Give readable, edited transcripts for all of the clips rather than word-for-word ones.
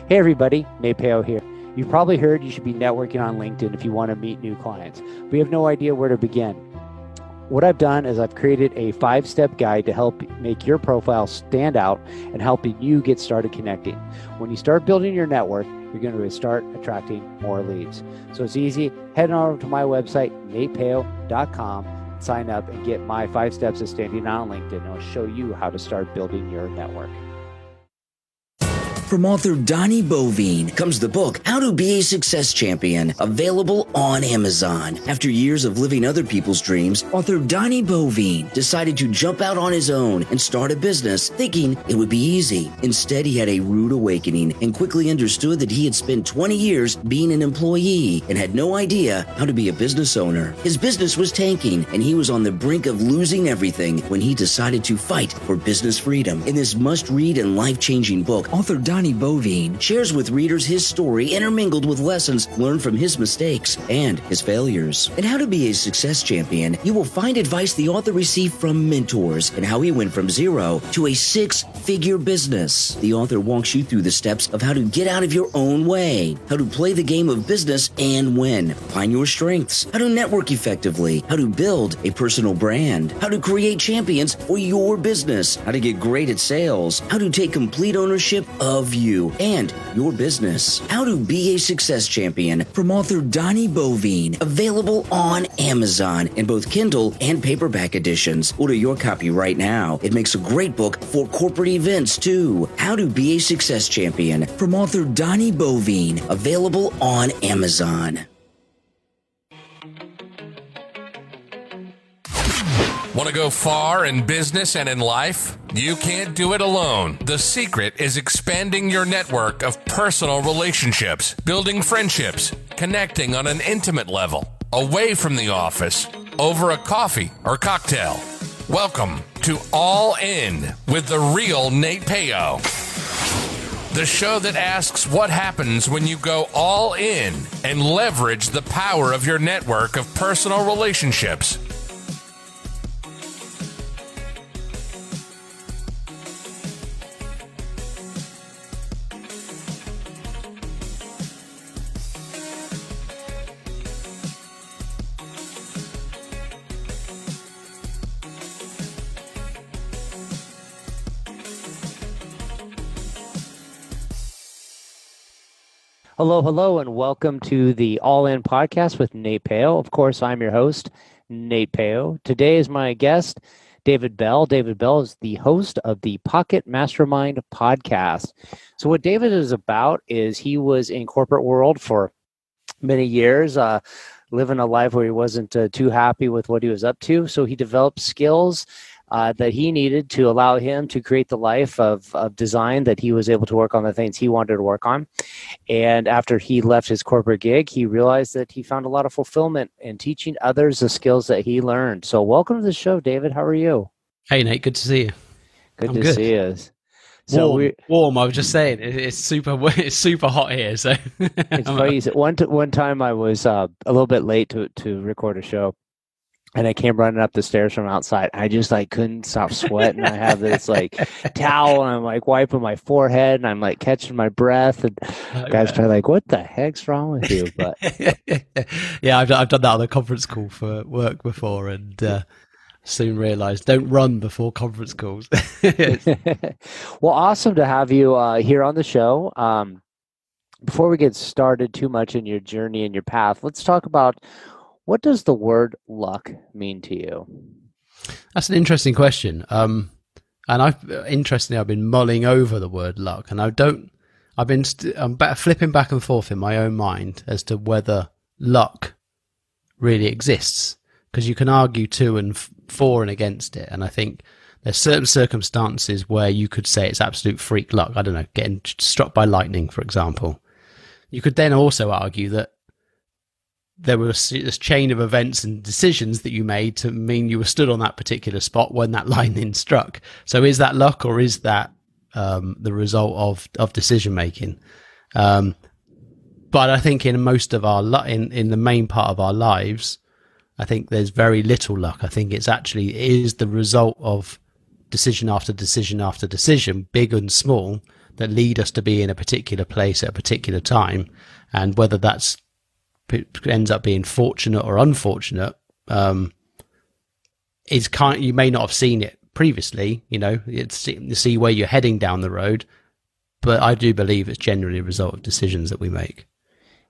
Hey everybody, Nate Peo here. You've probably heard you should be networking on LinkedIn if you want to meet new clients. We have no idea where to begin. What I've done is I've created a 5-step guide to help make your profile stand out and helping you get started connecting. When you start building your network, you're going to start attracting more leads. So it's easy. Head on over to my website, natepeo.com, sign up and get my 5 steps of standing out on LinkedIn. It'll show you how to start building your network. From author Donnie Bovine comes the book, How to Be a Success Champion, available on Amazon. After years of living other people's dreams, author Donnie Bovine decided to jump out on his own and start a business, thinking it would be easy. Instead, he had a rude awakening and quickly understood that he had spent 20 years being an employee and had no idea how to be a business owner. His business was tanking, and he was on the brink of losing everything when he decided to fight for business freedom. In this must-read and life-changing book, author Donnie Bovine shares with readers his story intermingled with lessons learned from his mistakes and his failures. In How to Be a Success Champion, you will find advice the author received from mentors and how he went from zero to a 6-figure business. The author walks you through the steps of how to get out of your own way, how to play the game of business and win, find your strengths, how to network effectively, how to build a personal brand, how to create champions for your business, how to get great at sales, how to take complete ownership of you and your business. How to Be a Success Champion from author Donnie Bovine, available on Amazon in both Kindle and paperback editions. Order your copy right now. It makes a great book for corporate events too. How to Be a Success Champion from author Donnie Bovine, available on Amazon. Want to go far in business and in life? You can't do it alone. The secret is expanding your network of personal relationships, building friendships, connecting on an intimate level, away from the office, over a coffee or cocktail. Welcome to All In with the real Nate Peo. The show that asks what happens when you go all in and leverage the power of your network of personal relationships. Hello, and welcome to the All In Podcast with Nate Peo. Of course, I'm your host, Nate Peo. Today is my guest, David Bell. David Bell is the host of the Pocket Mastermind Podcast. So what David is about is he was in corporate world for many years, living a life where he wasn't too happy with what he was up to. So he developed skills that he needed to allow him to create the life of design that he was able to work on the things he wanted to work on. And after he left his corporate gig, he realized that he found a lot of fulfillment in teaching others the skills that he learned. So welcome to the show, David. How are you? Hey, Nate. Good to see you. Good to see you. So warm. I was just saying, it's super hot here. So it's funny. One time I was a little bit late to record a show. And I came running up the stairs from outside. I just couldn't stop sweating. I have this towel and I'm wiping my forehead and I'm catching my breath. And guys are what the heck's wrong with you? But yeah, I've done that on a conference call for work before and soon realized don't run before conference calls. Well, awesome to have you here on the show. Before we get started too much in your journey and your path, let's talk about what does the word luck mean to you? That's an interesting question. And I've been mulling over the word luck, and I'm flipping back and forth in my own mind as to whether luck really exists, because you can argue to and for and against it. And I think there's certain circumstances where you could say it's absolute freak luck. I don't know, getting struck by lightning, for example. You could then also argue that there was this chain of events and decisions that you made to mean you were stood on that particular spot when that lightning struck. So is that luck, or is that the result of decision making? But I think in most of our in the main part of our lives, I think there's very little luck. I think it is the result of decision after decision after decision, big and small, that lead us to be in a particular place at a particular time, and whether that's ends up being fortunate or unfortunate, is you may not have seen it previously. It's to see where you're heading down the road, but I do believe it's generally a result of decisions that we make.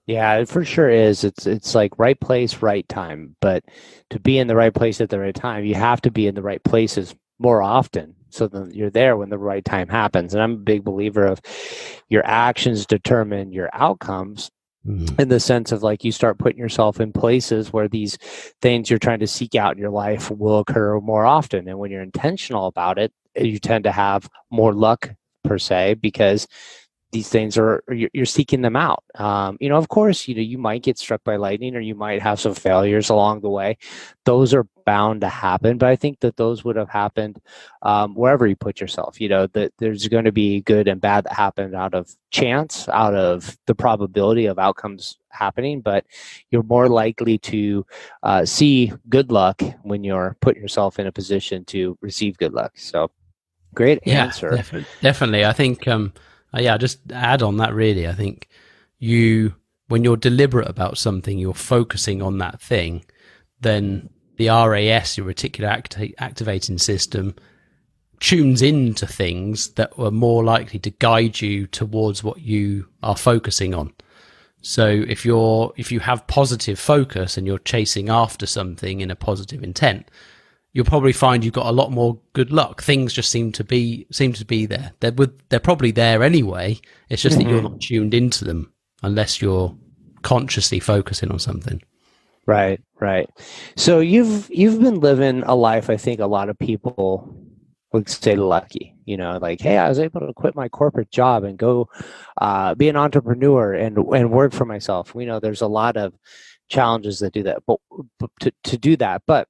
Yeah, it for sure is. It's like right place, right time. But to be in the right place at the right time, you have to be in the right places more often, so that you're there when the right time happens. And I'm a big believer of your actions determine your outcomes, in the sense of like you start putting yourself in places where these things you're trying to seek out in your life will occur more often. And when you're intentional about it, you tend to have more luck per se, because these things you're seeking them out. Of course, you might get struck by lightning, or you might have some failures along the way. Those are bound to happen, but I think that those would have happened wherever you put yourself. That there's going to be good and bad that happen out of chance, out of the probability of outcomes happening, but you're more likely to see good luck when you're putting yourself in a position to receive good luck. So great answer. Definitely. I think just add on that, really. I think when you're deliberate about something, you're focusing on that thing, then the RAS, your reticular activating system, tunes into things that are more likely to guide you towards what you are focusing on. So if you have positive focus and you're chasing after something in a positive intent, you'll probably find you've got a lot more good luck. Things just seem to be there. They're probably there anyway. It's just that you're not tuned into them unless you're consciously focusing on something. Right. So you've been living a life, I think a lot of people would say lucky. Like, hey, I was able to quit my corporate job and go be an entrepreneur and work for myself. We know there's a lot of challenges that do that, but to do that. But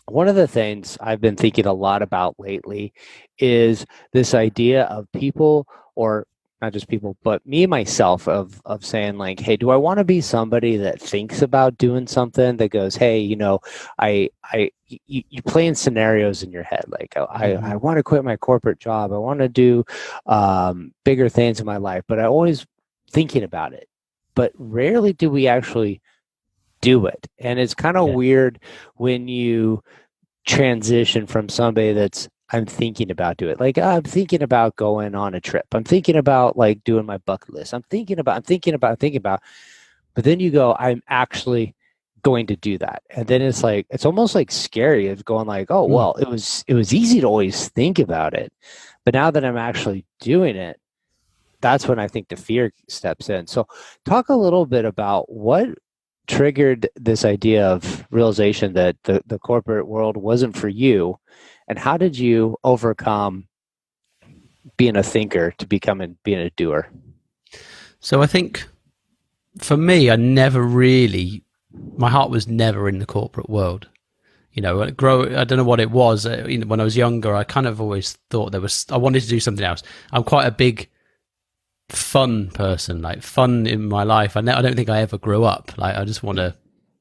one of the things I've been thinking a lot about lately is this idea of people, or not just people, but me myself, of saying like, hey, do I want to be somebody that thinks about doing something, that goes, hey, you play in scenarios in your head, like, I want to quit my corporate job, I want to do bigger things in my life, but I always thinking about it, but rarely do we actually do it. And it's kind of weird when you transition from somebody that's, I'm thinking about doing it. Like, I'm thinking about going on a trip. I'm thinking about like doing my bucket list. I'm thinking about, but then you go, I'm actually going to do that. And then it's like, it's almost like scary of going like, oh, well, it was easy to always think about it. But now that I'm actually doing it, that's when I think the fear steps in. So talk a little bit about what triggered this idea of realization that the corporate world wasn't for you, and how did you overcome being a thinker to being a doer? So I think for me, my heart was never in the corporate world. I don't know what it was. When I was younger, I kind of always thought I wanted to do something else. I'm quite a big fun person, like fun in my life. I don't think I ever grew up. Like, I just want to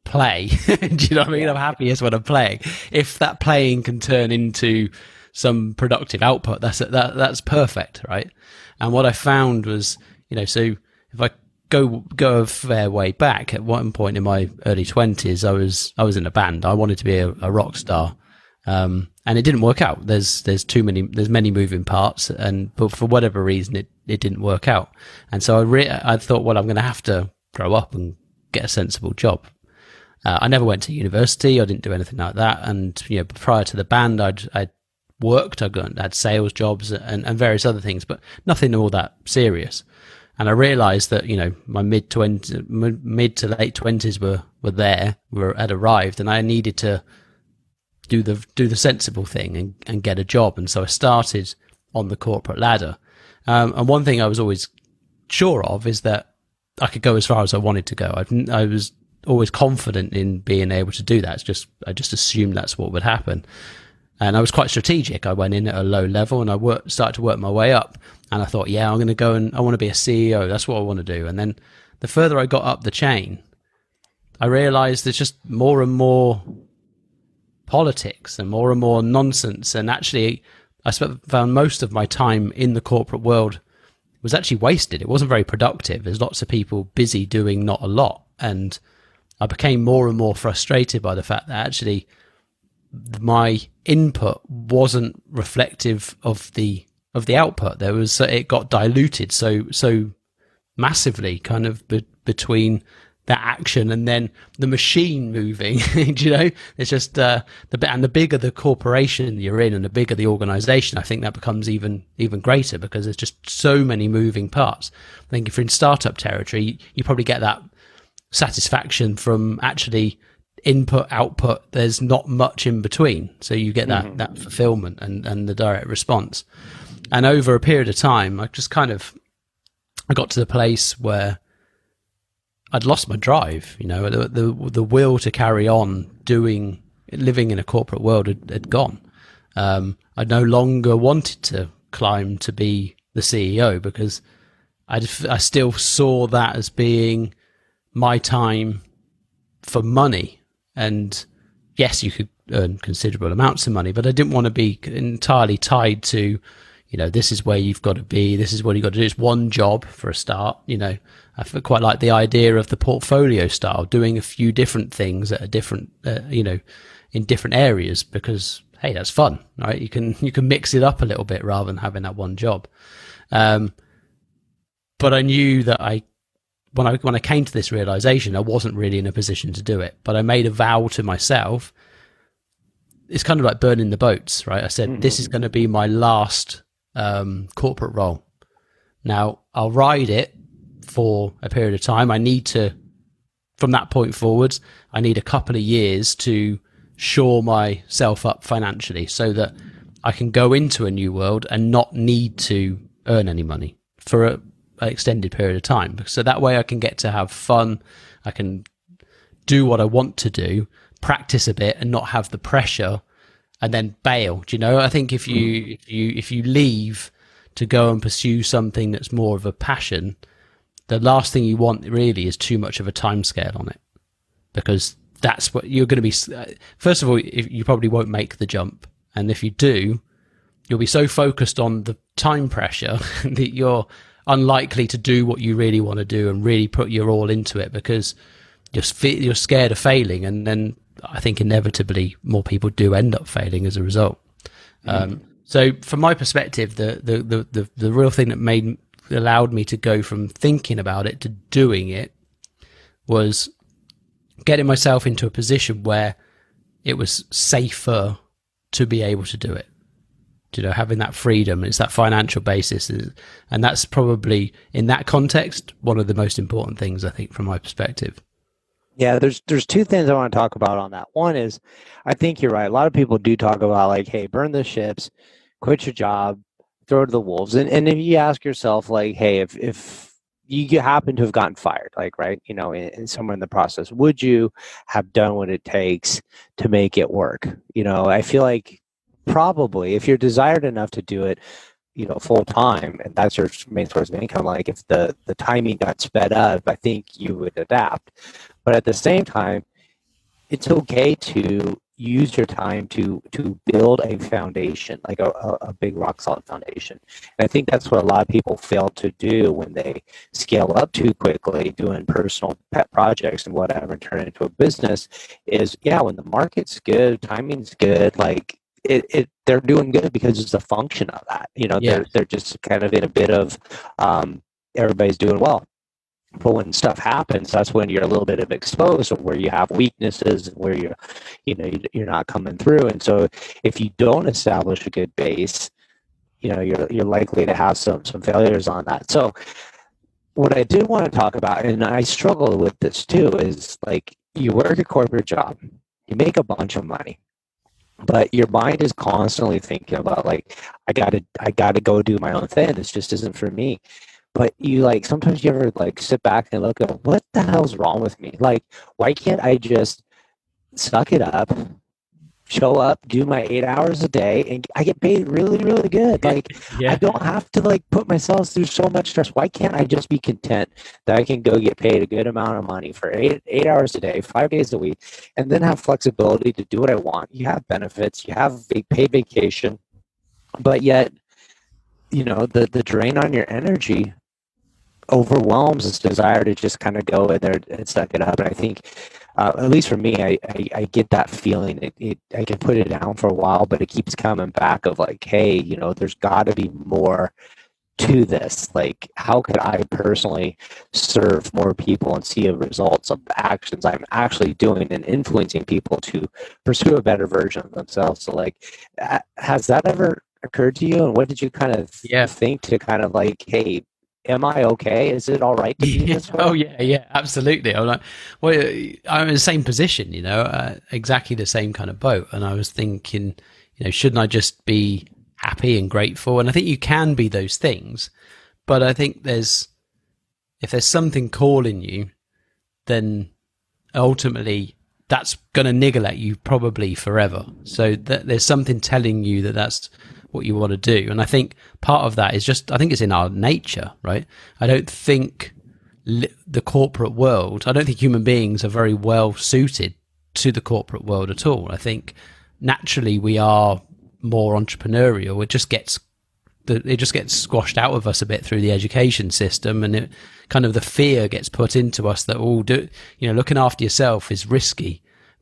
play. Do you know what I mean? I'm happiest when I'm playing. If that playing can turn into some productive output, that's perfect, right? And what I found was, so if I go a fair way back, at one point in my early 20s, I was in a band. I wanted to be a rock star. And it didn't work out. There's many moving parts, but for whatever reason, it didn't work out. And so I thought, well, I'm going to have to grow up and get a sensible job. I never went to university. I didn't do anything like that. And prior to the band, I'd worked. I had sales jobs and various other things, but nothing all that serious. And I realised that my mid to late 20s had arrived, and I needed to do the sensible thing and get a job. And so I started on the corporate ladder. And one thing I was always sure of is that I could go as far as I wanted to go. I was always confident in being able to do that. I just assumed that's what would happen. And I was quite strategic. I went in at a low level and I started to work my way up. And I thought, I'm going to go and I want to be a CEO. That's what I want to do. And then the further I got up the chain, I realized there's just more and more politics and more nonsense. And actually, I found most of my time in the corporate world was actually wasted. It wasn't very productive. There's lots of people busy doing not a lot. And I became more and more frustrated by the fact that actually my input wasn't reflective of the output. It got diluted so massively kind of between that action and then the machine moving. It's just the bigger the corporation you're in and the bigger the organization, I think that becomes even greater because there's just so many moving parts. I think if you're in startup territory, you probably get that satisfaction from actually input output. There's not much in between, so you get that fulfillment and the direct response. And over a period of time, I got to the place where I'd lost my drive. The will to carry on living in a corporate world had gone. I no longer wanted to climb to be the CEO because I still saw that as being my time for money. And yes, you could earn considerable amounts of money, but I didn't want to be entirely tied to, this is where you've got to be. This is what you've got to do. It's one job for a start. I quite like the idea of the portfolio style, doing a few different things at a different, in different areas because, hey, that's fun, right? You can mix it up a little bit rather than having that one job. But I knew that when I came to this realization, I wasn't really in a position to do it, but I made a vow to myself. It's kind of like burning the boats, right? I said, this is going to be my last corporate role. Now I'll ride it for a period of time. I need to, from that point forwards, I need a couple of years to shore myself up financially so that I can go into a new world and not need to earn any money for an extended period of time. So that way I can get to have fun. I can do what I want to do, practice a bit and not have the pressure and then bail. I think if you leave to go and pursue something that's more of a passion, the last thing you want really is too much of a timescale on it, because that's what you're going to be. First of all, you probably won't make the jump. And if you do, you'll be so focused on the time pressure that you're unlikely to do what you really want to do and really put your all into it because you're scared of failing. And then I think inevitably more people do end up failing as a result. So from my perspective, the real thing that allowed me to go from thinking about it to doing it was getting myself into a position where it was safer to be able to do it. Having that freedom, it's that financial basis. And that's probably, in that context, one of the most important things, I think, from my perspective. Yeah, there's two things I want to talk about on that. One is, I think you're right. A lot of people do talk about like, hey, burn the ships, quit your job, throw it to the wolves. And if you ask yourself, like, hey, if you happen to have gotten fired, like, right, in somewhere in the process, would you have done what it takes to make it work? I feel like probably if you're desired enough to do it, full time, and that's your main source of income, like if the timing got sped up, I think you would adapt. But at the same time, it's okay to use your time to build a foundation, like a big rock solid foundation. And I think that's what a lot of people fail to do when they scale up too quickly, doing personal pet projects and whatever, and turn it into a business, is when the market's good, timing's good, like they're doing good because it's a function of that. They're just kind of in a bit of everybody's doing well. But when stuff happens, that's when you're a little bit of exposed, or where you have weaknesses, and where you're not coming through. And so if you don't establish a good base, you're likely to have some failures on that. So what I did want to talk about, and I struggle with this too, is like you work a corporate job, you make a bunch of money, but your mind is constantly thinking about like, I gotta go do my own thing. This just isn't for me. But sometimes you ever like sit back and look at what the hell's wrong with me? Like, why can't I just suck it up, show up, do my 8 hours a day, and I get paid really, really good? Like, I don't have to like put myself through so much stress. Why can't I just be content that I can go get paid a good amount of money for eight hours a day, 5 days a week, and then have flexibility to do what I want? You have benefits, you have paid vacation, but yet the drain on your energy overwhelms this desire to just kind of go in there and suck it up. And I think, at least for me, I get that feeling. I can put it down for a while, but it keeps coming back of like, hey, there's got to be more to this. Like, how could I personally serve more people and see the results of the actions I'm actually doing and influencing people to pursue a better version of themselves? So, like, has that ever occurred to you? And what did you kind of think to kind of like, hey, am I okay? Is it all right to be this way? Oh yeah, absolutely. I'm like, well, I'm in the same position, exactly the same kind of boat. And I was thinking, shouldn't I just be happy and grateful? And I think you can be those things, but I think if there's something calling you, then ultimately that's going to niggle at you probably forever. So there's something telling you that that's what you want to do. And I think part of that is I think it's in our nature, right? I don't think the corporate world, I don't think human beings are very well suited to the corporate world at all. I think naturally we are more entrepreneurial. It just gets squashed out of us a bit through the education system, and it kind of the fear gets put into us that looking after yourself is risky.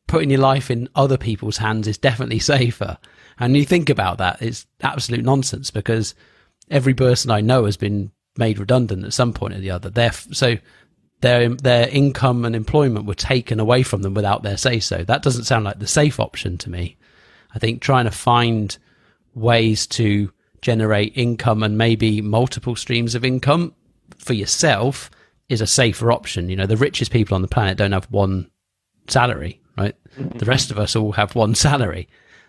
Putting your life in other people's hands is definitely safer. And you think about that, it's absolute nonsense, because every person I know has been made redundant at some point or the other. So their income and employment were taken away from them without their say-so. That doesn't sound like the safe option to me. I think trying to find ways to generate income and maybe multiple streams of income for yourself is a safer option. The richest people on the planet don't have one salary, right? The rest of us all have one salary.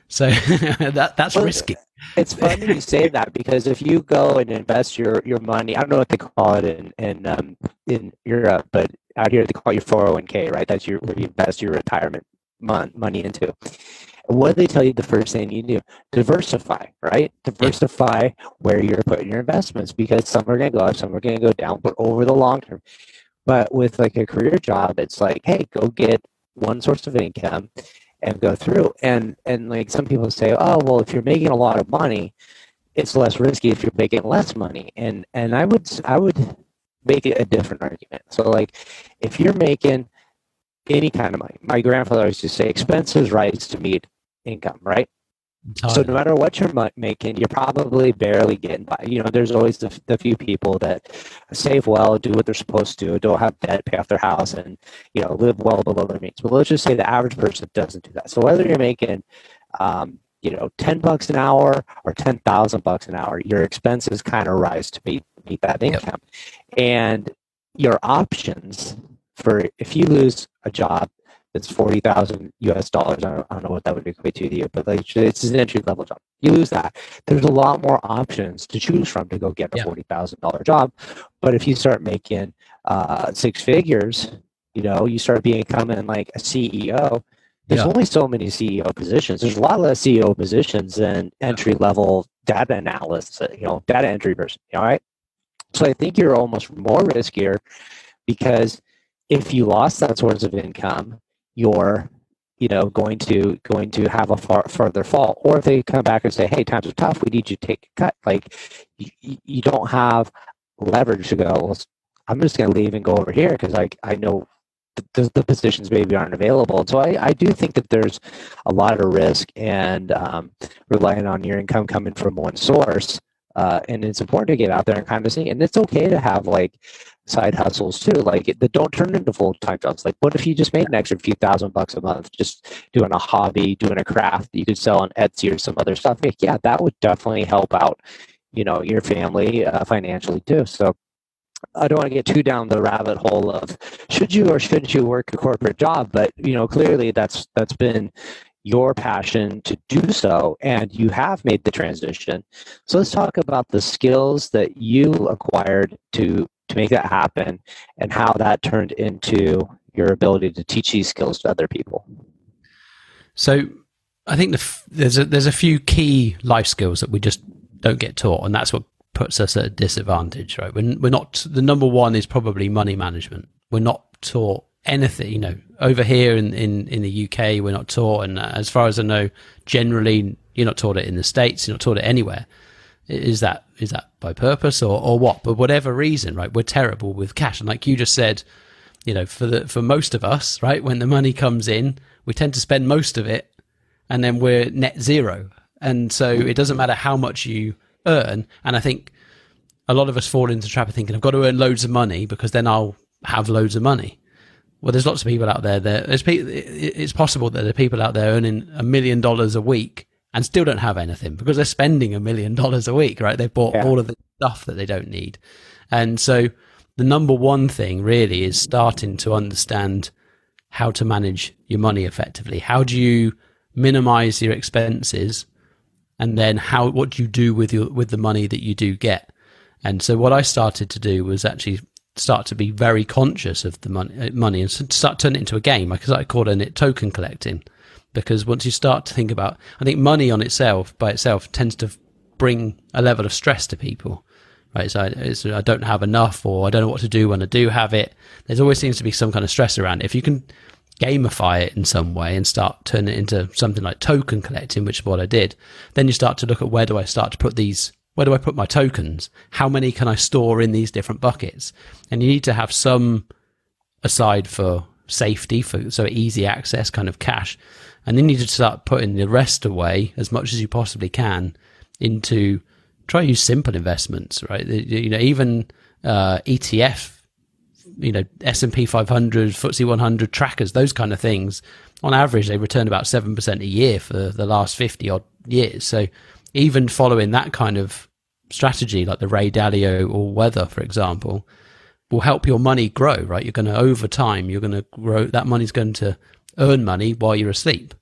So that's risky. It's funny you say that, because if you go and invest your money, I don't know what they call it in Europe, but out here they call it your 401k, right? That's where you invest your retirement money into. What do they tell you the first thing you do? Diversify, right? Diversify where you're putting your investments, because some are going to go up, some are going to go down, but over the long term. But with like a career job, it's like, hey, go get one source of income and go through. And like some people say, oh, well, if you're making a lot of money, it's less risky if you're making less money. And I would make it a different argument. So like, if you're making any kind of money, my grandfather used to say, expenses rise to meet income, right? So no matter what you're making, you're probably barely getting by. There's always the few people that save well, do what they're supposed to, don't have debt, pay off their house, and live well below their means. But let's just say the average person doesn't do that. So whether you're making $10 an hour or $10,000 an hour, your expenses kind of rise to meet that income. And your options for, if you lose a job that's $40,000 US, I don't know what that would equate to you, but like, it's an entry level job. You lose that. There's a lot more options to choose from to go get a $40,000 job. But if you start making six figures, you start becoming like a CEO. There's only so many CEO positions. There's a lot less CEO positions than entry level data analysts, data entry person. All right. So I think you're almost more riskier, because if you lost that source of income, you're going to have a further fall. Or if they come back and say, hey, times are tough, we need you to take a cut, like you don't have leverage to go, well, I'm just going to leave and go over here because I know the positions maybe aren't available. And so I do think that there's a lot of risk and relying on your income coming from one source. And it's important to get out there and kind of see. And it's okay to have like side hustles too, like that don't turn into full-time jobs. Like, what if you just made an extra few $1,000s a month just doing a hobby, doing a craft that you could sell on Etsy or some other stuff? Like, yeah, that would definitely help out, your family financially too. So I don't want to get too down the rabbit hole of should you or shouldn't you work a corporate job, but clearly that's been your passion to do so, and you have made the transition. So let's talk about the skills that you acquired to make that happen, and how that turned into your ability to teach these skills to other people. So I think there's a few key life skills that we just don't get taught, and that's what puts us at a disadvantage, right? We're not, the number one is probably money management. We're not taught anything, over here in the UK, we're not taught. And as far as I know, generally, you're not taught it in the States, you're not taught it anywhere. Is that by purpose or what? But whatever reason, right, we're terrible with cash. And like you just said, for most of us, right, when the money comes in, we tend to spend most of it, and then we're net zero. And so it doesn't matter how much you earn. And I think a lot of us fall into the trap of thinking, I've got to earn loads of money because then I'll have loads of money. Well, there's lots of people out there it's possible that there are people out there earning $1 million a week and still don't have anything because they're spending $1 million a week, right? They've bought all of the stuff that they don't need. And so the number one thing really is starting to understand how to manage your money effectively. How do you minimize your expenses? And then what do you do with the money that you do get? And so what I started to do was actually start to be very conscious of the money and start turning it into a game. I call it token collecting, because once you start to think about, I think money by itself tends to bring a level of stress to people, right? So I don't have enough, or I don't know what to do when I do have it. There's always seems to be some kind of stress around it. If you can gamify it in some way and start turning it into something like token collecting, which is what I did, then you start to look at where do I put my tokens? How many can I store in these different buckets? And you need to have some aside for safety, so easy access kind of cash. And then you need to start putting the rest away as much as you possibly can into try to use simple investments, right? Even ETF, S&P 500, FTSE 100 trackers, those kind of things. On average, they return about 7% a year for the last 50 odd years. So even following that kind of strategy, like the Ray Dalio or Weather, for example, will help your money grow, right? You're going to, over time, you're going to grow, that money's going to earn money while you're asleep.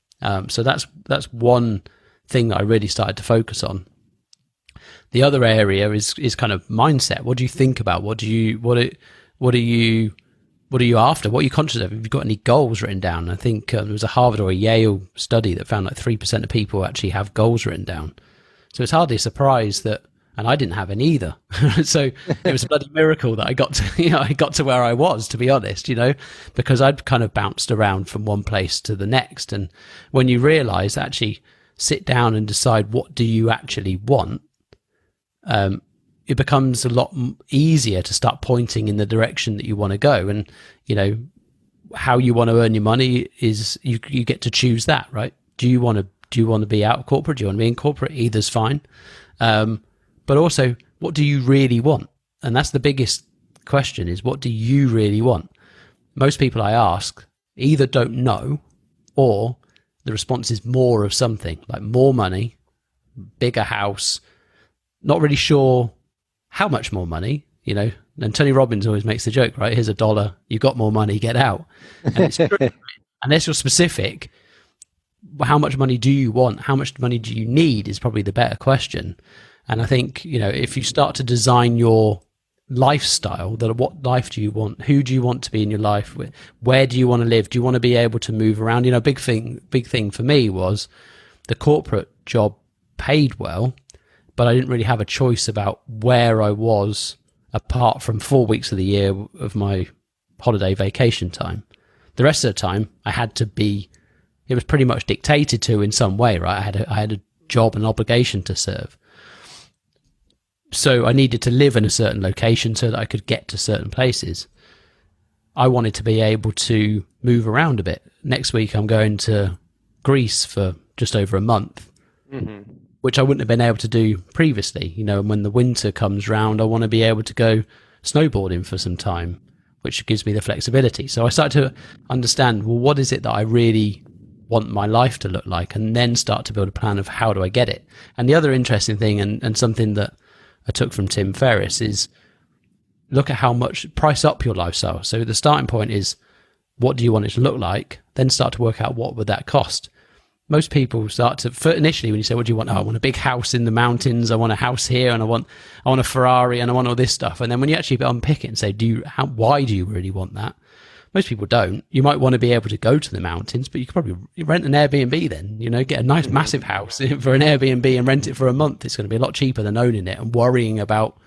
So that's one thing that I really started to focus on. The other area is kind of mindset. What do you think about? What are you after? What are you conscious of? Have you got any goals written down? I think there was a Harvard or a Yale study that found like 3% of people actually have goals written down. So it's hardly a surprise that, and I didn't have any either. So it was a bloody miracle that I got to where I was, to be honest, because I'd kind of bounced around from one place to the next. And when you realize, actually sit down and decide what do you actually want, it becomes a lot easier to start pointing in the direction that you want to go. And, how you want to earn your money is you get to choose that, right? Do you want to be out of corporate? Do you want to be in corporate? Either's fine. But also, what do you really want? And that's the biggest question, is what do you really want? Most people I ask either don't know, or the response is more of something, like more money, bigger house, not really sure how much more money, and Tony Robbins always makes the joke, right? Here's $1, you got more money, get out. And it's true. Unless you're specific, how much money do you want? How much money do you need is probably the better question. And I think, if you start to design your lifestyle, that what life do you want? Who do you want to be in your life? Where do you want to live? Do you want to be able to move around? Big thing for me was the corporate job paid well, but I didn't really have a choice about where I was apart from 4 weeks of the year of my holiday vacation time. The rest of the time I had to be, it was pretty much dictated to in some way, right? I had a job and obligation to serve. So I needed to live in a certain location so that I could get to certain places. I wanted to be able to move around a bit. Next week I'm going to Greece for just over a month, which I wouldn't have been able to do previously. And when the winter comes round, I want to be able to go snowboarding for some time, which gives me the flexibility. So I started to understand, well, what is it that I really want my life to look like, and then start to build a plan of how do I get it. And the other interesting thing, and something that I took from Tim Ferriss, is look at how much, price up your lifestyle. So the starting point is, what do you want it to look like? Then start to work out what would that cost. Most people start to, initially when you say, what do you want? Oh, I want a big house in the mountains. I want a house here, and I want a Ferrari, and I want all this stuff. And then when you actually unpick it and say, why do you really want that? Most people don't. You might want to be able to go to the mountains, but you could probably rent an Airbnb then, get a nice massive house for an Airbnb and rent it for a month. It's going to be a lot cheaper than owning it and worrying about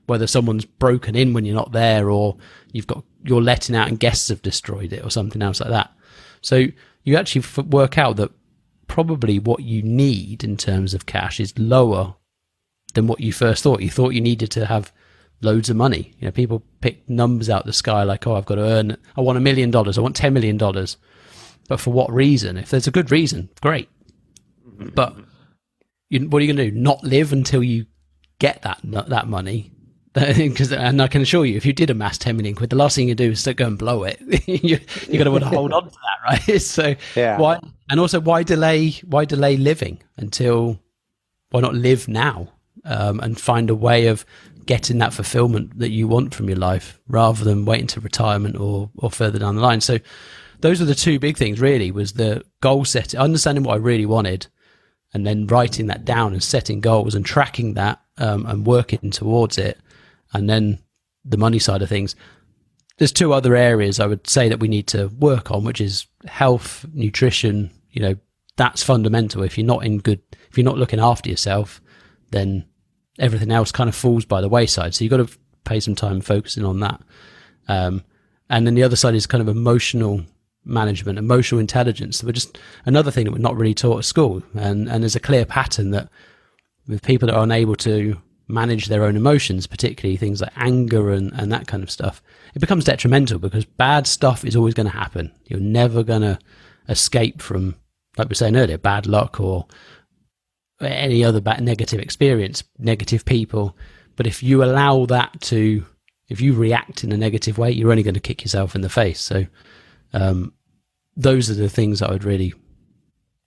whether someone's broken in when you're not there, or you're letting out and guests have destroyed it, or something else like that. So you actually work out that probably what you need in terms of cash is lower than what you first thought. You thought you needed to have loads of money. You know, people pick numbers out the sky like, oh, I've got to earn, I want $1 million, I want $10 million. But for what reason? If there's a good reason, great. But what are you going to do? Not live until you get that money? And I can assure you, if you did amass 10 million quid, the last thing you do is to go and blow it. You're going to want to hold on to that, right? So why? And also, why delay living until? Why not live now and find a way of getting that fulfillment that you want from your life, rather than waiting to retirement or further down the line? So those are the two big things. Really, was the goal setting, understanding what I really wanted, and then writing that down and setting goals and tracking that and working towards it. And then the money side of things. There's two other areas I would say that we need to work on, which is health, nutrition. You know, that's fundamental. If you're not looking after yourself, then everything else kind of falls by the wayside. So you've got to pay some time focusing on that. And then the other side is kind of emotional management, emotional intelligence. But just another thing that we're not really taught at school. And there's a clear pattern that with people that are unable to manage their own emotions, particularly things like anger and that kind of stuff, it becomes detrimental, because bad stuff is always going to happen. You're never going to escape from, like we were saying earlier, bad luck or any other negative experience, negative people. But if you allow that to, if you react in a negative way, you're only going to kick yourself in the face. So those are the things that I would really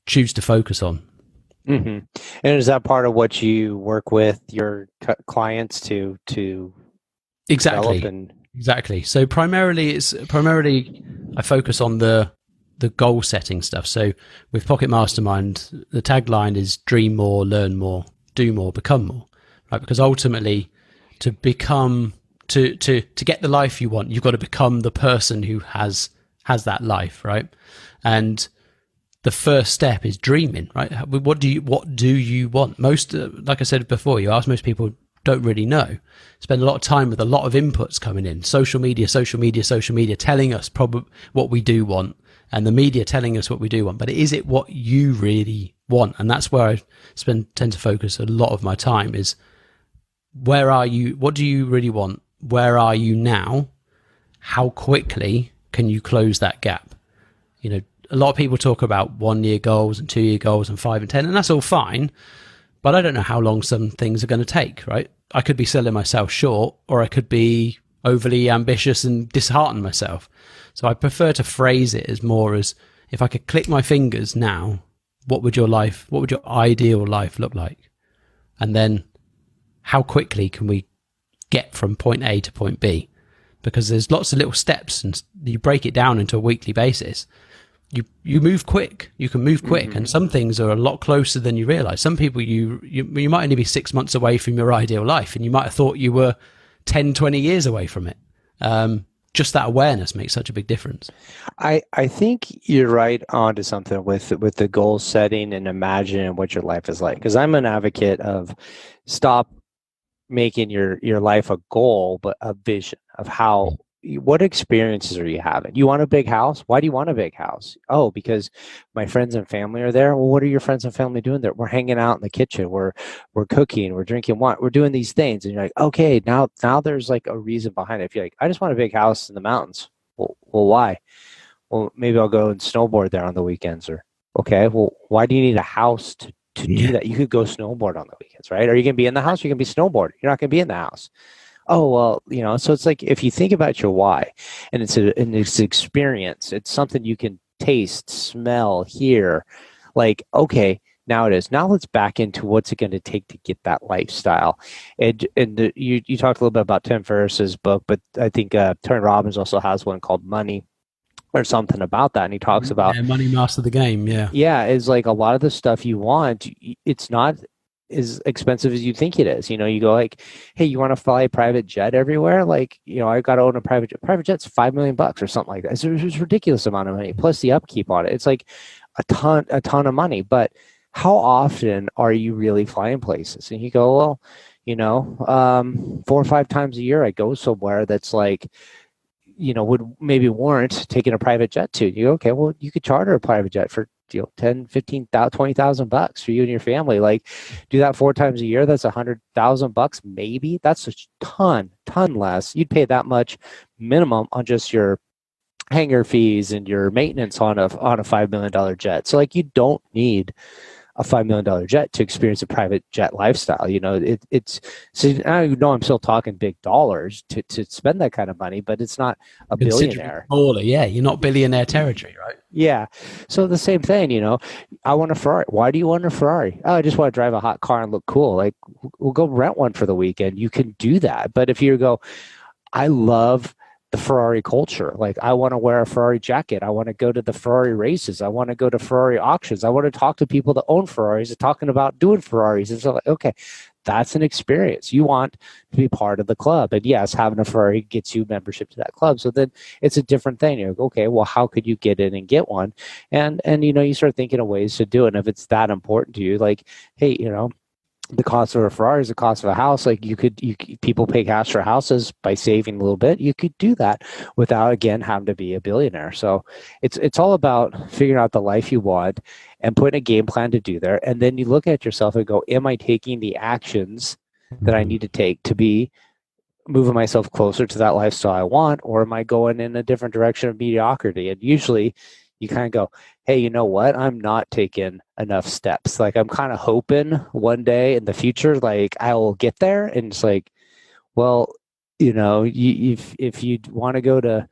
choose to focus on. Mm-hmm. And is that part of what you work with your clients to exactly? Exactly. So primarily I focus on the goal setting stuff. So with Pocket Mastermind, the tagline is dream more, learn more, do more, become more. Right? Because ultimately, to become to get the life you want, you've got to become the person who has that life, right? And the first step is dreaming, right? What do you want? Most, like I said before, you ask most people, don't really know. Spend a lot of time with a lot of inputs coming in. Social media, telling us probably what we do want, and the media telling us what we do want. But is it what you really want? And that's where I tend to focus a lot of my time is, where are you? What do you really want? Where are you now? How quickly can you close that gap? You know, a lot of people talk about 1 year goals and 2 year goals and 5 and 10, and that's all fine. But I don't know how long some things are going to take, right? I could be selling myself short, or I could be overly ambitious and dishearten myself. So I prefer to phrase it as more as, if I could click my fingers now, what would your ideal life look like? And then how quickly can we get from point A to point B? Because there's lots of little steps, and you break it down into a weekly basis. You move quick. You can move quick, and some things are a lot closer than you realize. Some people, you might only be 6 months away from your ideal life, and you might have thought you were 10, 20 years away from it. Just that awareness makes such a big difference. I think you're right onto something with the goal setting and imagining what your life is like. Because I'm an advocate of stop making your life a goal, but a vision of how. What experiences are you having? You want a big house? Why do you want a big house? Oh, because my friends and family are there. Well, what are your friends and family doing there? We're hanging out in the kitchen. We're cooking. We're drinking wine. We're doing these things. And you're like, okay, now there's like a reason behind it. If you're like, I just want a big house in the mountains. Well, why? Well, maybe I'll go and snowboard there on the weekends. Or, okay, well, why do you need a house to do that? You could go snowboard on the weekends, right? Are you going to be in the house? Or are you going to be snowboarding? You're not going to be in the house. Oh, well, so it's like, if you think about your why, and it's an experience, it's something you can taste, smell, hear, like, okay, now it is. Now let's back into what's it going to take to get that lifestyle. And you talked a little bit about Tim Ferriss's book, but I think Tony Robbins also has one called Money or something about that. And he talks about money master the game. Yeah. Yeah. It's like a lot of the stuff you want, it's not as expensive as you think it is. You know, you go like, hey, you want to fly a private jet everywhere? Like, I got to own a private jet. Private jet's $5 million or something like that. It's a ridiculous amount of money, plus the upkeep on it. It's like a ton of money. But how often are you really flying places? And you go, well, 4 or 5 times a year I go somewhere that's like, would maybe warrant taking a private jet to. You go, okay, well, you could charter a private jet for 10, 15,000, 20,000 bucks for you and your family. Like, do that 4 times a year. That's $100,000 maybe. That's a ton less. You'd pay that much minimum on just your hangar fees and your maintenance on a $5 million jet. So like, you don't need a $5 million jet to experience a private jet lifestyle. It's so I know I'm still talking big dollars to spend that kind of money, but it's not a billionaire. Smaller, yeah. You're not billionaire territory, right? Yeah. So the same thing, I want a Ferrari. Why do you want a Ferrari? Oh, I just want to drive a hot car and look cool. Like, we'll go rent one for the weekend. You can do that. But if you go, I love the Ferrari culture. Like, I want to wear a Ferrari jacket. I want to go to the Ferrari races. I want to go to Ferrari auctions. I want to talk to people that own Ferraris and talking about doing Ferraris. And so, like, okay, that's an experience. You want to be part of the club. And yes, having a Ferrari gets you membership to that club. So then it's a different thing. You go, okay, well, how could you get in and get one? And you start thinking of ways to do it. And if it's that important to you, like, hey, the cost of a Ferrari is the cost of a house. Like, people pay cash for houses by saving a little bit. You could do that without, again, having to be a billionaire. So it's all about figuring out the life you want and putting a game plan to do there. And then you look at yourself and go, am I taking the actions that I need to take to be moving myself closer to that lifestyle I want, or am I going in a different direction of mediocrity? And usually you kind of go, hey, you know what? I'm not taking enough steps. Like, I'm kind of hoping one day in the future, like, I will get there. And it's like, well, if you want to go to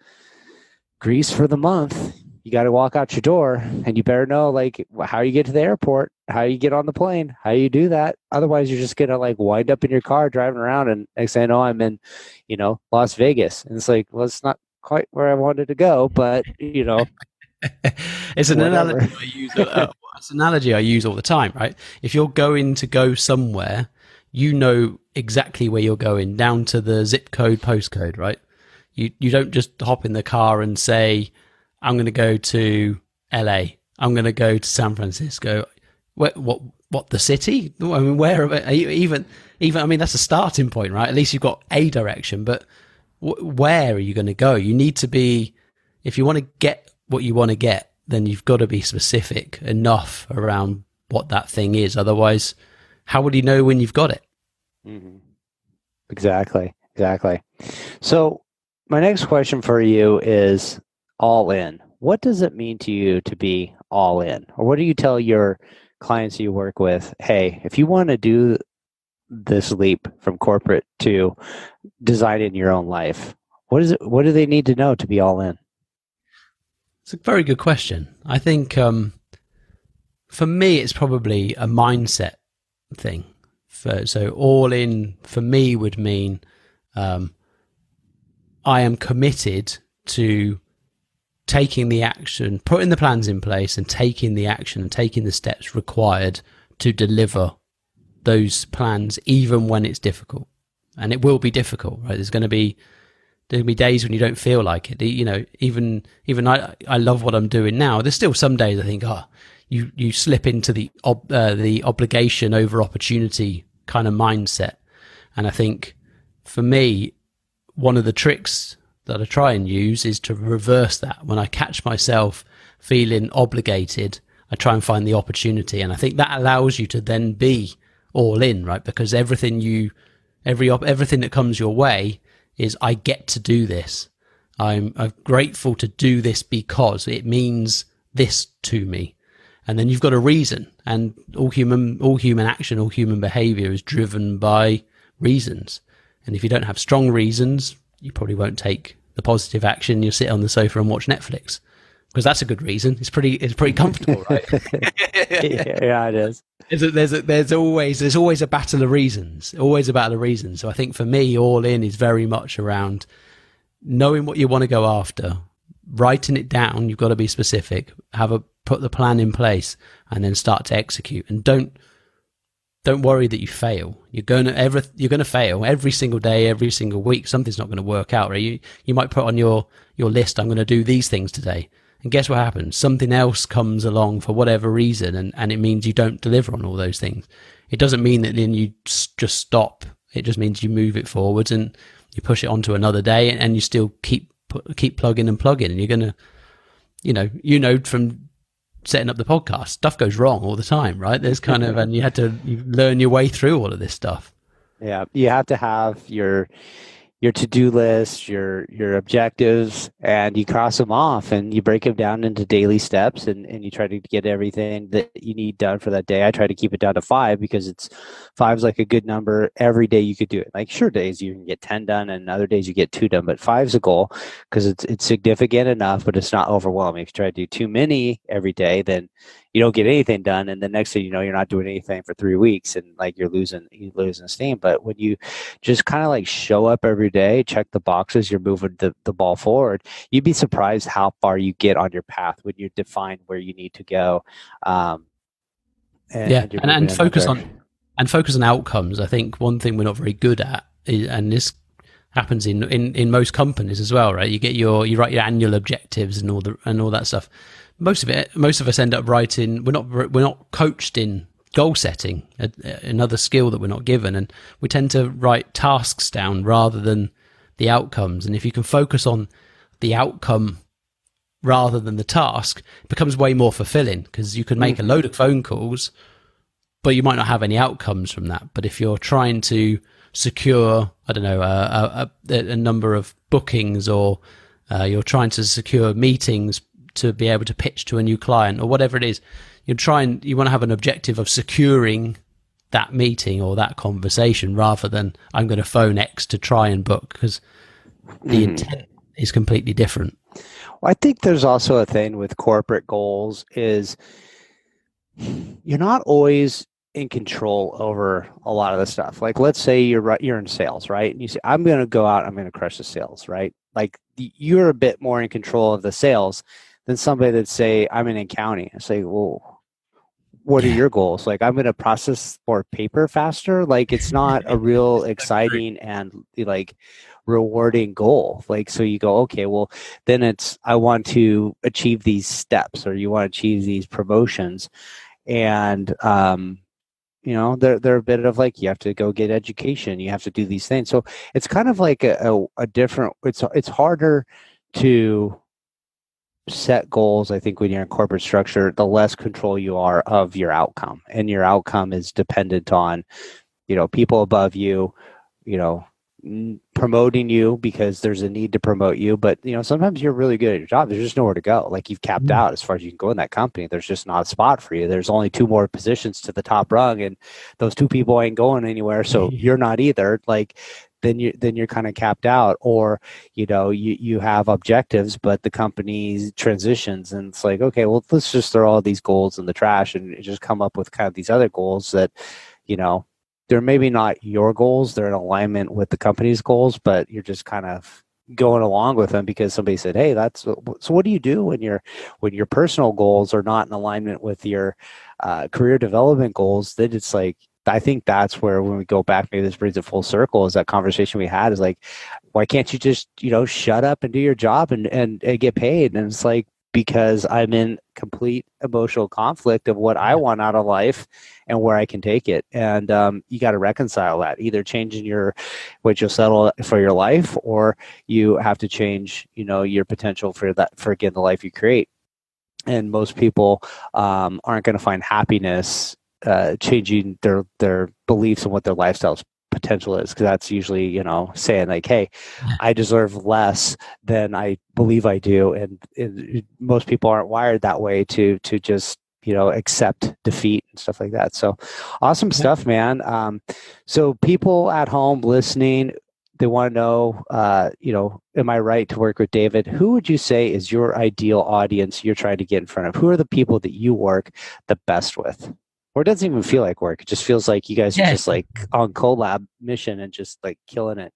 Greece for the month, you got to walk out your door, and you better know, like, how you get to the airport, how you get on the plane, how you do that. Otherwise, you're just going to, like, wind up in your car driving around, and next thing I know, I'm in, Las Vegas. And it's like, well, it's not quite where I wanted to go, but, it's an analogy I use. It's an analogy I use all the time, right? If you're going to go somewhere, you know exactly where you're going, down to the zip code, postcode, right? You don't just hop in the car and say, I'm going to go to LA. I'm going to go to San Francisco. What the city? I mean, where even? I mean, that's a starting point, right? At least you've got a direction, but where are you going to go? You need to be, if you want to get what you want to get, then you've got to be specific enough around what that thing is. Otherwise, how would you know when you've got it? Mm-hmm. Exactly. So my next question for you is all in. What does it mean to you to be all in? Or what do you tell your clients you work with? Hey, if you want to do this leap from corporate to designing your own life, what do they need to know to be all in? It's a very good question. I think for me, it's probably a mindset thing. So all in for me would mean I am committed to taking the action, putting the plans in place and taking the action and taking the steps required to deliver those plans, even when it's difficult. And it will be difficult, right? There's going to be days when you don't feel like it. Even I love what I'm doing now. There's still some days I think, you slip into the obligation over opportunity kind of mindset. And I think for me, one of the tricks that I try and use is to reverse that. When I catch myself feeling obligated, I try and find the opportunity. And I think that allows you to then be all in, right? Because everything that comes your way is, I get to do this. I'm grateful to do this because it means this to me. And then you've got a reason. And all human action, all human behavior is driven by reasons. And if you don't have strong reasons, you probably won't take the positive action. You'll sit on the sofa and watch Netflix, because that's a good reason. It's pretty comfortable, right? Yeah, it is. There's always a battle of reasons. Always a battle of reasons. So I think for me, all in is very much around knowing what you want to go after, writing it down. You've got to be specific. Put the plan in place, and then start to execute. And don't worry that you fail. You're going to fail every single day, every single week. Something's not going to work out, right? You might put on your list, I'm going to do these things today. And guess what happens? Something else comes along for whatever reason, and it means you don't deliver on all those things. It doesn't mean that then you just stop. It just means you move it forwards and you push it onto another day, and you still keep plugging and plugging. And you're going to, from setting up the podcast. Stuff goes wrong all the time, right? There's kind of, and you learn your way through all of this stuff. Yeah, you have to have your to-do list, your objectives, and you cross them off and you break them down into daily steps, and you try to get everything that you need done for that day. I try to keep it down to 5 because 5's like a good number. Every day you could do it. Like sure days you can get 10 done and other days you get 2 done, but 5's a goal because it's significant enough, but it's not overwhelming. If you try to do too many every day, then you don't get anything done, and the next thing you know, you're not doing anything for 3 weeks, and like you're losing steam. But when you just kind of like show up every day, check the boxes, you're moving the ball forward, you'd be surprised how far you get on your path when you define where you need to go. And focus on outcomes. I think one thing we're not very good at is, and this happens in most companies as well, right? You write your annual objectives and all that stuff. Most of us end up writing. We're not coached in goal setting, another skill that we're not given, and we tend to write tasks down rather than the outcomes. And if you can focus on the outcome rather than the task, it becomes way more fulfilling, because you can make a load of phone calls, but you might not have any outcomes from that. But if you're trying to secure, I don't know, a number of bookings, or you're trying to secure meetings to be able to pitch to a new client, or whatever it is, you want to have an objective of securing that meeting or that conversation, rather than I'm going to phone X to try and book, because the intent is completely different. Well, I think there's also a thing with corporate goals is you're not always in control over a lot of the stuff. Like, let's say you're in sales, right? And you say, I'm going to go out, I'm going to crush the sales, right? Like you're a bit more in control of the sales than somebody that say, I'm in accounting. I say, well, what are your goals? Like, I'm going to process more paper faster. Like, it's not a real exciting and like rewarding goal. Like, so you go, okay, well, then it's, I want to achieve these steps, or you want to achieve these promotions. And, they're a bit of like, you have to go get education. You have to do these things. So it's kind of like a different, it's harder to set goals. I think when you're in corporate structure, the less control you are of your outcome, and your outcome is dependent on, people above you, promoting you because there's a need to promote you. But, sometimes you're really good at your job. There's just nowhere to go. Like, you've capped out as far as you can go in that company. There's just not a spot for you. There's only 2 more positions to the top rung, and those 2 people ain't going anywhere. So you're not either. Like, then you're kind of capped out. Or, you have objectives, but the company transitions, and it's like, okay, well, let's just throw all these goals in the trash and just come up with kind of these other goals that, they're maybe not your goals. They're in alignment with the company's goals, but you're just kind of going along with them because somebody said, hey, so what do you do when your personal goals are not in alignment with your career development goals? Then it's like, I think that's where, when we go back, maybe this brings it full circle, is that conversation we had is like, why can't you just, shut up and do your job and get paid? And it's like, because I'm in complete emotional conflict of what I want out of life and where I can take it. And you got to reconcile that, either changing what you'll settle for your life, or you have to change, your potential for again, the life you create. And most people aren't going to find happiness changing their beliefs and what their lifestyle's potential is, because that's usually, saying like, hey, I deserve less than I believe I do. And most people aren't wired that way to just, accept defeat and stuff like that. So awesome stuff, man. So people at home listening, they want to know, am I right to work with David? Who would you say is your ideal audience you're trying to get in front of? Who are the people that you work the best with? Or it doesn't even feel like work. It just feels like you guys are just like on collab mission and just like killing it.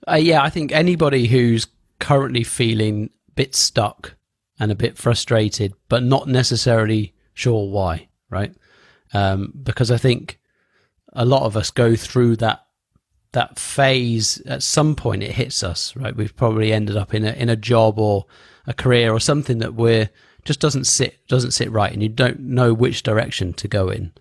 I think anybody who's currently feeling a bit stuck and a bit frustrated, but not necessarily sure why, right? Because I think a lot of us go through that phase. At some point it hits us, right? We've probably ended up in a job or a career or something that just doesn't sit right, and you don't know which direction to go in.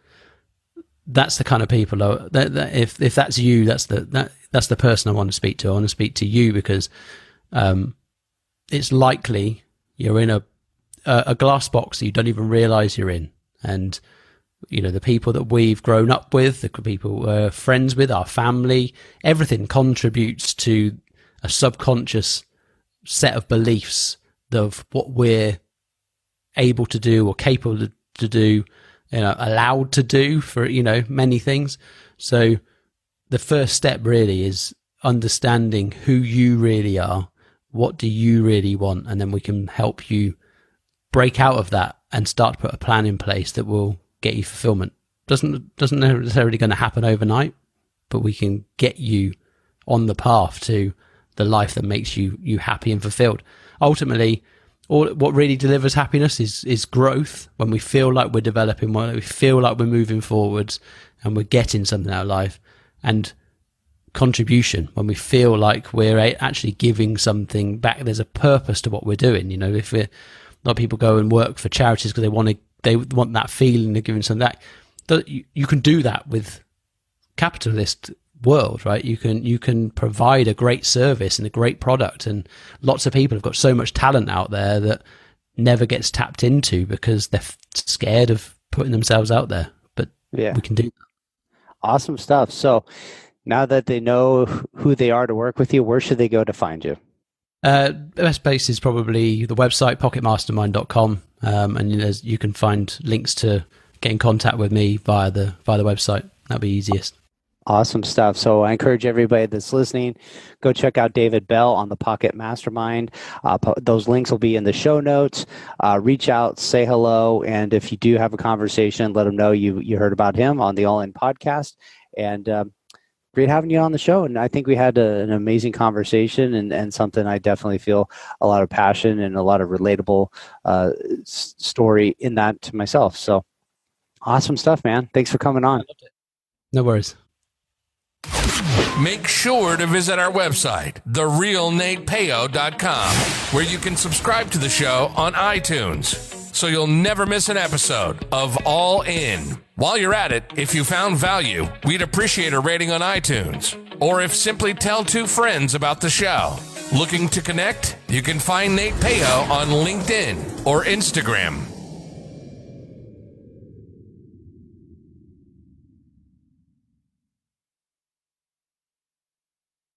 That's the kind of people that if that's you, that's the person I want to speak to. I want to speak to you because it's likely you're in a glass box that you don't even realize you're in. And, you know, the people that we've grown up with, the people we're friends with, our family, everything contributes to a subconscious set of beliefs of what we're able to do or capable to do, you know, allowed to do for, you know, many things. So the first step really is understanding who you really are. What do you really want? And then we can help you break out of that and start to put a plan in place that will get you fulfillment. Doesn't necessarily going to happen overnight, but we can get you on the path to the life that makes you happy and fulfilled. Ultimately, what really delivers happiness is growth. When we feel like we're developing, when we feel like we're moving forwards and we're getting something out of life, and contribution, when we feel like we're actually giving something back. There's a purpose to what we're doing. You know, if a lot of people go and work for charities because they want that feeling of giving something back. You can do that with capitalist world, right? You can provide a great service and a great product, and lots of people have got so much talent out there that never gets tapped into because they're scared of putting themselves out there. But we can do that. Awesome stuff. So now that they know who they are to work with you, where should they go to find you? The best place is probably the website, pocketmastermind.com. And you can find links to get in contact with me via the website. That'd be easiest. Awesome stuff. So I encourage everybody that's listening, go check out David Bell on the Pocket Mastermind. Those links will be in the show notes. Reach out, say hello, and if you do have a conversation, let them know you heard about him on the All In podcast. And great having you on the show. And I think we had an amazing conversation and something I definitely feel a lot of passion and a lot of relatable story in that to myself. So awesome stuff, man. Thanks for coming on. No worries. Make sure to visit our website, therealnatepeo.com, where you can subscribe to the show on iTunes, so you'll never miss an episode of All In. While you're at it, if you found value, we'd appreciate a rating on iTunes, or if simply tell 2 friends about the show. Looking to connect? You can find Nate Peo on LinkedIn or Instagram.